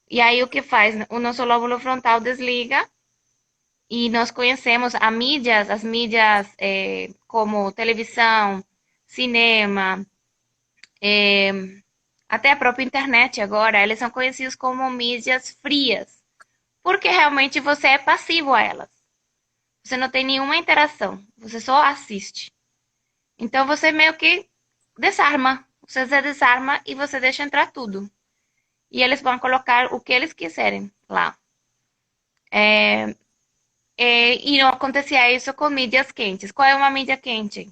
E aí, o que faz? O nosso lóbulo frontal desliga e nós conhecemos as mídias como televisão, cinema, é, até a própria internet agora, eles são conhecidos como mídias frias, porque realmente você é passivo a elas. Você não tem nenhuma interação, você só assiste. Então você meio que desarma, você se desarma e você deixa entrar tudo. E eles vão colocar o que eles quiserem lá. E não acontecia isso com mídias quentes. Qual é uma mídia quente?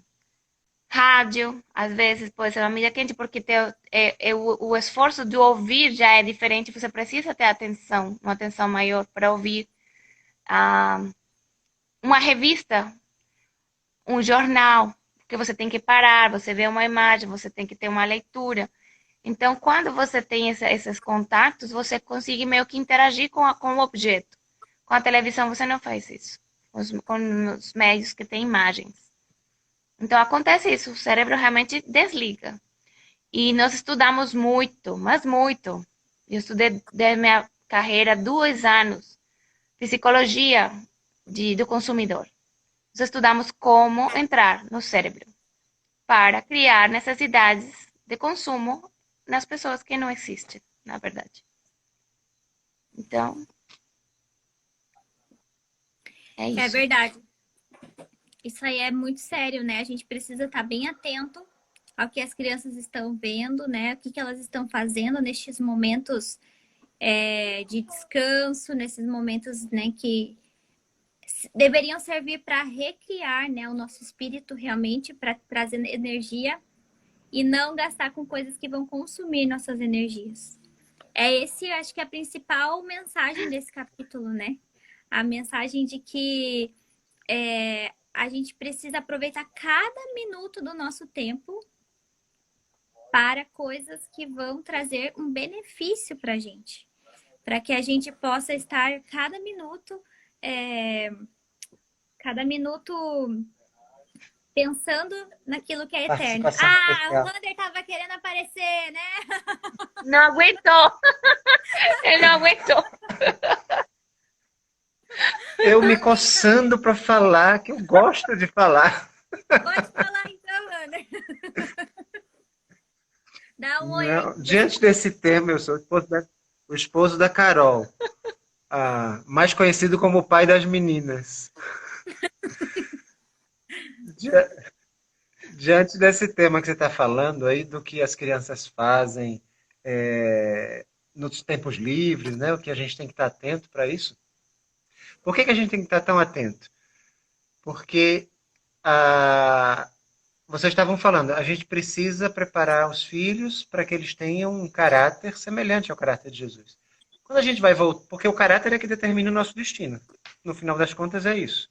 Rádio, às vezes pode ser uma mídia quente, porque o esforço de ouvir já é diferente, você precisa ter atenção, uma atenção maior para ouvir uma revista, um jornal, porque você tem que parar, você vê uma imagem, você tem que ter uma leitura. Então, quando você tem esses contatos, você consegue meio que interagir com o objeto. Com a televisão, você não faz isso. Com os meios que têm imagens. Então, acontece isso. O cérebro realmente desliga. E nós estudamos muito, mas muito. Eu estudei desde minha carreira 2 anos. Psicologia do consumidor. Nós estudamos como entrar no cérebro para criar necessidades de consumo nas pessoas que não existem, na verdade. Então, é É isso. verdade. Isso aí é muito sério, né? A gente precisa estar bem atento ao que as crianças estão vendo, né? O que, que elas estão fazendo nestes momentos de descanso, nesses momentos, né, que deveriam servir para recriar, né, o nosso espírito realmente, para trazer energia e não gastar com coisas que vão consumir nossas energias. Eu acho que é a principal mensagem desse capítulo, né? A mensagem de que a gente precisa aproveitar cada minuto do nosso tempo para coisas que vão trazer um benefício para a gente. Para que a gente possa estar cada minuto pensando naquilo que é eterno. Participação O especial. Wander estava querendo aparecer, né? Não aguentou. Ele não aguentou. Eu me coçando para falar, que eu gosto de falar. Pode falar então, Wander. Dá um oi aí Não, pro diante pessoal. desse tema, eu sou o esposo da Carol, mais conhecido como o pai das meninas. Dia- Diante desse tema que você está falando aí, do que as crianças fazem nos tempos livres, né? O que a gente tem que estar atento para isso. Por que a gente tem que estar tão atento? Porque vocês estavam falando, a gente precisa preparar os filhos para que eles tenham um caráter semelhante ao caráter de Jesus. Quando a gente vai voltar, porque o caráter é que determina o nosso destino. No final das contas é isso.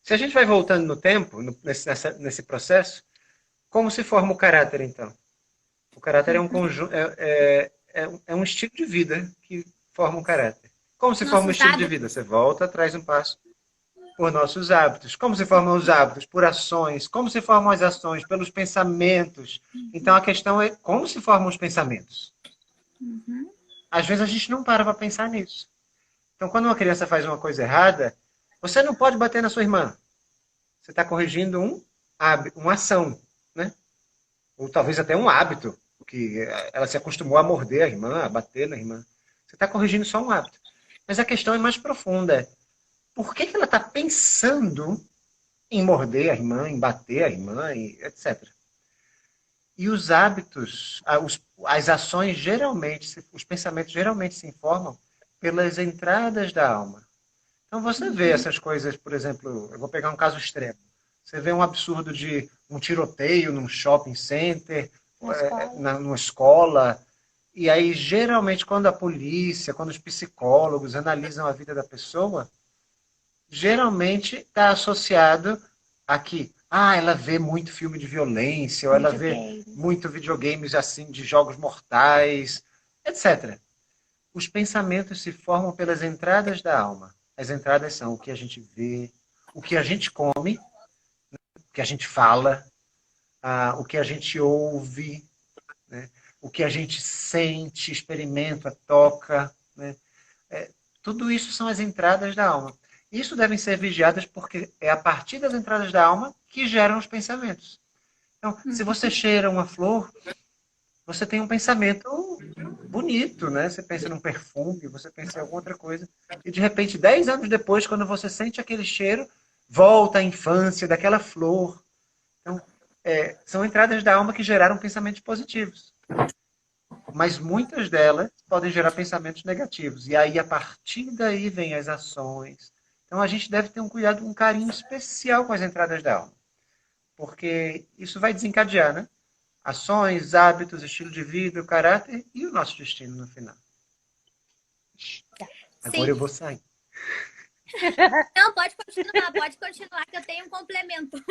Se a gente vai voltando no tempo, nesse processo, como se forma o caráter então? O caráter é um conjunto, é um estilo de vida que forma um caráter. Como se forma um Nossos estilo de vida? hábitos. Você volta, traz um passo por nossos hábitos. Como se formam os hábitos? Por ações. Como se formam as ações? Pelos pensamentos. Então a questão é como se formam os pensamentos. Uhum. Às vezes a gente não para pensar nisso. Então quando uma criança faz uma coisa errada, você não pode bater na sua irmã. Você está corrigindo uma ação, né? Ou talvez até um hábito, que ela se acostumou a morder a irmã, a bater na irmã. Você está corrigindo só um hábito. Mas a questão é mais profunda. Por que ela está pensando em morder a irmã, em bater a irmã, etc. E os hábitos, as ações geralmente, os pensamentos geralmente se informam pelas entradas da alma. Então você vê essas coisas, por exemplo, eu vou pegar um caso extremo. Você vê um absurdo de um tiroteio num shopping center, numa escola, e aí geralmente quando a polícia, quando os psicólogos analisam a vida da pessoa, geralmente está associado a que ela vê muito filme de violência, ou ela vê muito videogames assim de jogos mortais, etc. Os pensamentos se formam pelas entradas da alma. As entradas são o que a gente vê, o que a gente come, o que a gente fala, o que a gente ouve, né? O que a gente sente, experimenta, toca. Né? Tudo isso são as entradas da alma. Isso devem ser vigiadas porque é a partir das entradas da alma que geram os pensamentos. Então, se você cheira uma flor, você tem um pensamento bonito, né? Você pensa num perfume, você pensa em alguma outra coisa. E de repente, 10 anos depois, quando você sente aquele cheiro, volta à infância daquela flor. Então, são entradas da alma que geraram pensamentos positivos. Mas muitas delas podem gerar pensamentos negativos. E aí, a partir daí, vem as ações. Então, a gente deve ter um cuidado, um carinho especial com as entradas da alma. Porque isso vai desencadear, né? Ações, hábitos, estilo de vida, o caráter e o nosso destino no final. Agora eu vou sair. Não, pode continuar, que eu tenho um complemento.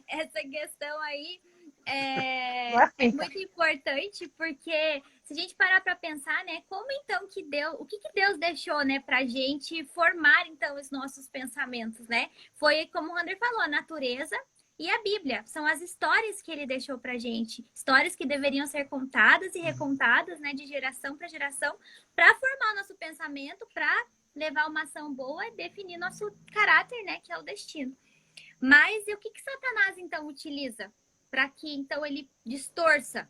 Essa questão aí é muito importante, porque se a gente parar para pensar, né, como então que Deus, o que Deus deixou, né, pra gente formar então os nossos pensamentos, né? Foi como o Ander falou, a natureza e a Bíblia. São as histórias que ele deixou pra gente, histórias que deveriam ser contadas e recontadas, né, de geração para geração, para formar o nosso pensamento, para levar uma ação boa e definir nosso caráter, né, que é o destino. Mas e o que Satanás, então, utiliza para que, então, ele distorça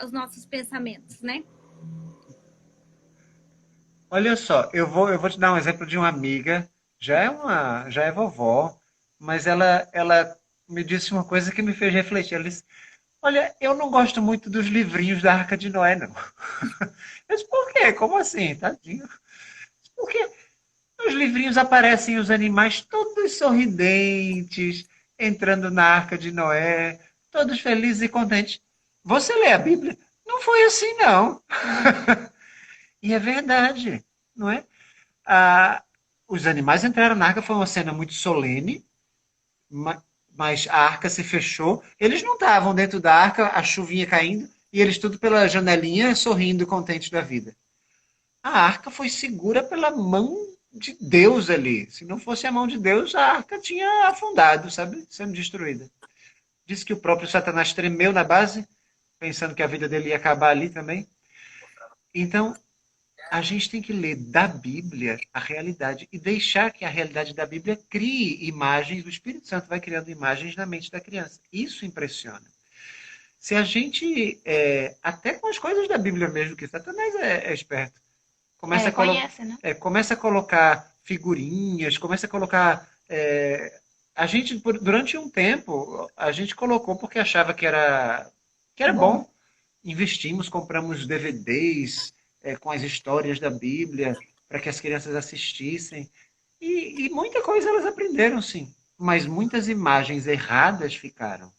os nossos pensamentos, né? Olha só, eu vou te dar um exemplo de uma amiga, já é vovó, mas ela me disse uma coisa que me fez refletir. Ela disse, olha, eu não gosto muito dos livrinhos da Arca de Noé, não. Eu disse, por quê? Como assim? Tadinho. Porque nos livrinhos aparecem os animais todos sorridentes, entrando na Arca de Noé, todos felizes e contentes. Você lê a Bíblia? Não foi assim, não. E é verdade, não é? Os animais entraram na arca, foi uma cena muito solene, mas a arca se fechou. Eles não estavam dentro da arca, a chuvinha caindo, e eles tudo pela janelinha, sorrindo, contentes da vida. A arca foi segura pela mão de Deus ali. Se não fosse a mão de Deus, a arca tinha afundado, sabe? Sendo destruída. Diz que o próprio Satanás tremeu na base, pensando que a vida dele ia acabar ali também. Então, a gente tem que ler da Bíblia a realidade e deixar que a realidade da Bíblia crie imagens, o Espírito Santo vai criando imagens na mente da criança. Isso impressiona. Se a gente, até com as coisas da Bíblia mesmo, que Satanás é esperto, começa a colocar figurinhas, começa a colocar... a gente, durante um tempo, a gente colocou porque achava que era bom. Investimos, compramos DVDs com as histórias da Bíblia para que as crianças assistissem. E muita coisa elas aprenderam, sim. Mas muitas imagens erradas ficaram.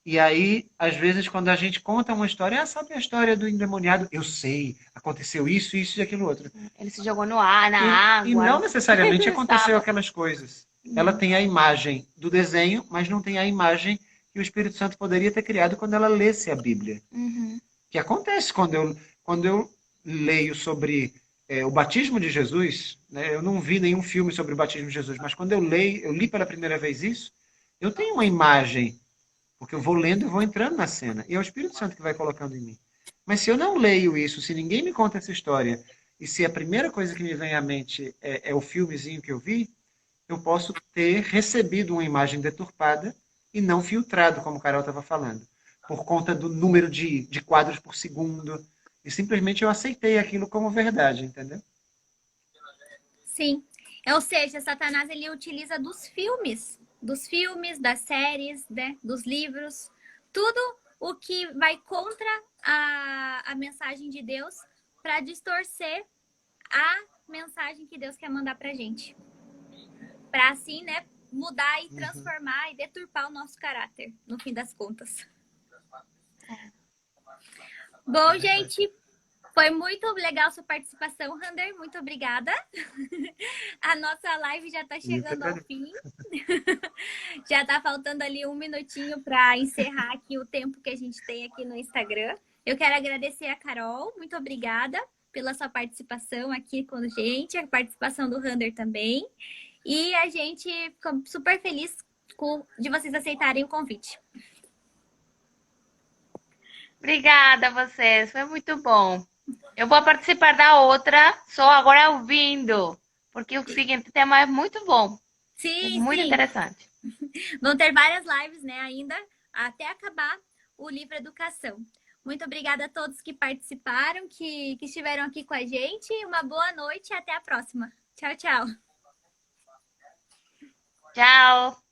E aí, às vezes, quando a gente conta uma história, sabe a história do endemoniado? Eu sei, aconteceu isso, isso e aquilo outro. Ele se jogou no ar, na água. E não necessariamente aconteceu aquelas coisas. Ela tem a imagem do desenho, mas não tem a imagem que o Espírito Santo poderia ter criado quando ela lesse a Bíblia. Que acontece quando eu leio sobre o batismo de Jesus, né? Eu não vi nenhum filme sobre o batismo de Jesus, mas quando eu li pela primeira vez isso, eu tenho uma imagem, porque eu vou lendo e vou entrando na cena, e é o Espírito Santo que vai colocando em mim. Mas se eu não leio isso, se ninguém me conta essa história, e se a primeira coisa que me vem à mente é o filmezinho que eu vi, eu posso ter recebido uma imagem deturpada e não filtrado, como o Carol estava falando, por conta do número de quadros por segundo. E simplesmente eu aceitei aquilo como verdade, entendeu? Sim. Ou seja, Satanás ele utiliza dos filmes, das séries, né, dos livros, tudo o que vai contra a mensagem de Deus para distorcer a mensagem que Deus quer mandar pra gente. Para assim, né, mudar e transformar e deturpar o nosso caráter, no fim das contas. Bom, gente, foi muito legal sua participação, Rander. Muito obrigada. A nossa live já está chegando ao fim. Já está faltando ali 1 minutinho para encerrar aqui o tempo que a gente tem aqui no Instagram. Eu quero agradecer a Carol. Muito obrigada pela sua participação aqui com a gente, a participação do Rander também. E a gente ficou super feliz de vocês aceitarem o convite. Obrigada a vocês, foi muito bom. Eu vou participar da outra, só agora ouvindo, porque o seguinte tema é muito bom. Sim, muito sim. Interessante. Vão ter várias lives, né, ainda, até acabar o livro Educação. Muito obrigada a todos que participaram, que estiveram aqui com a gente. Uma boa noite e até a próxima. Tchau, tchau. Tchau.